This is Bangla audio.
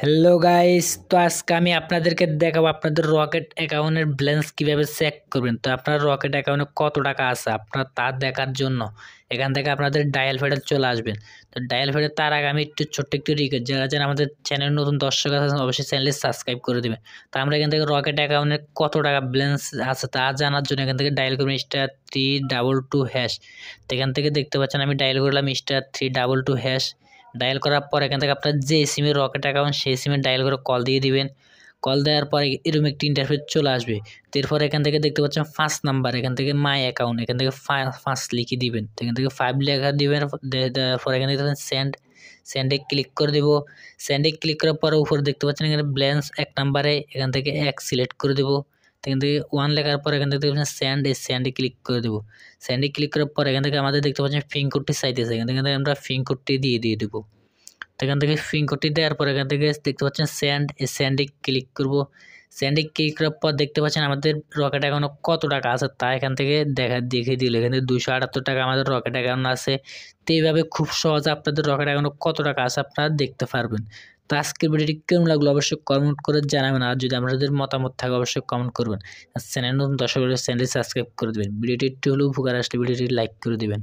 হ্যালো গাইস, তো আজকে আমি আপনাদেরকে দেখাবো আপনাদের রকেট অ্যাকাউন্টের ব্যালেন্স কিভাবে চেক করবেন। তো আপনার রকেট অ্যাকাউন্টে কত টাকা আছে আপনার তা দেখার জন্য এখান থেকে আপনাদের ডায়াল ফেডে চলে আসবেন। তো ডায়াল ফেডে তার আগে আমি ছোট্ট একটু রিকোয়েস্ট, যারা যারা আমাদের চ্যানেল নতুন দর্শক আছেন অবশ্যই চ্যানেলটি সাবস্ক্রাইব করে দেবেন। তো আমরা এখান থেকে রকেট অ্যাকাউন্টে কত টাকা ব্যালেন্স আছে তা জানার জন্য এখান থেকে ডায়াল করবেন *322#। তো এখান থেকে দেখতে পাচ্ছেন আমি ডায়াল করলাম *322#। ডায়াল করার পর এখান থেকে আপনার যে সিমের রকেট অ্যাকাউন্ট সেই সিমে ডায়াল করে কল দিয়ে দিবেন। কল দেওয়ার পরে এরকম একটি ইন্টারফেস চলে আসবে। এরপর এখান থেকে দেখতে পাচ্ছেন 5 নাম্বার, এখান থেকে মাই অ্যাকাউন্ট, এখান থেকে 5 লিখে দিবেন। এখান থেকে 5 লেখা দিবেন। দেওয়ার পর এখানে দেখতে পাচ্ছেন সেন্ডে ক্লিক করে দেবো। সেন্ডে ক্লিক করার পরে উপরে দেখতে পাচ্ছেন এখানে ব্যালেন্স 1 নাম্বারে এখান থেকে 1 সিলেক্ট করে দেবো। এখান থেকে 1 লেখার পর এখান থেকে দেখতে পাচ্ছেন সেন্ডে ক্লিক করে দেবো। সেন্ডে ক্লিক করার পর এখান থেকে আমাদের দেখতে পাচ্ছেন পিন কোডটি চাইতেছে, এখান থেকে আমরা পিন কোডটি দিয়ে দেবো। এখান থেকে পিন কোডটি দেওয়ার পর এখান থেকে দেখতে পাচ্ছেন সেন্ডে ক্লিক করব। সেন্ডে ক্লিক করার পর দেখতে পাচ্ছেন আমাদের রকেট অ্যাকাউন্টে কত টাকা আছে তা এখান থেকে দেখিয়ে দিল। এখানে 278 টাকা আমাদের রকেট অ্যাকাউন্ট আছে। তো এইভাবে খুব সহজে আপনাদের রকেট অ্যাকাউন্টে কত টাকা আছে আপনারা দেখতে পারবেন। তো আজকের ভিডিওটি কেমন লাগলো অবশ্যই কমেন্ট করে জানাবেন। আর যদি আপনাদের মতামত থাকে অবশ্যই কমেন্ট করবেন। আর চ্যানেল নতুন দর্শক চ্যানেলটি সাবস্ক্রাইব করে দেবেন। ভিডিওটি একটু হলেও উপকার আসলে ভিডিওটি লাইক করে দেবেন।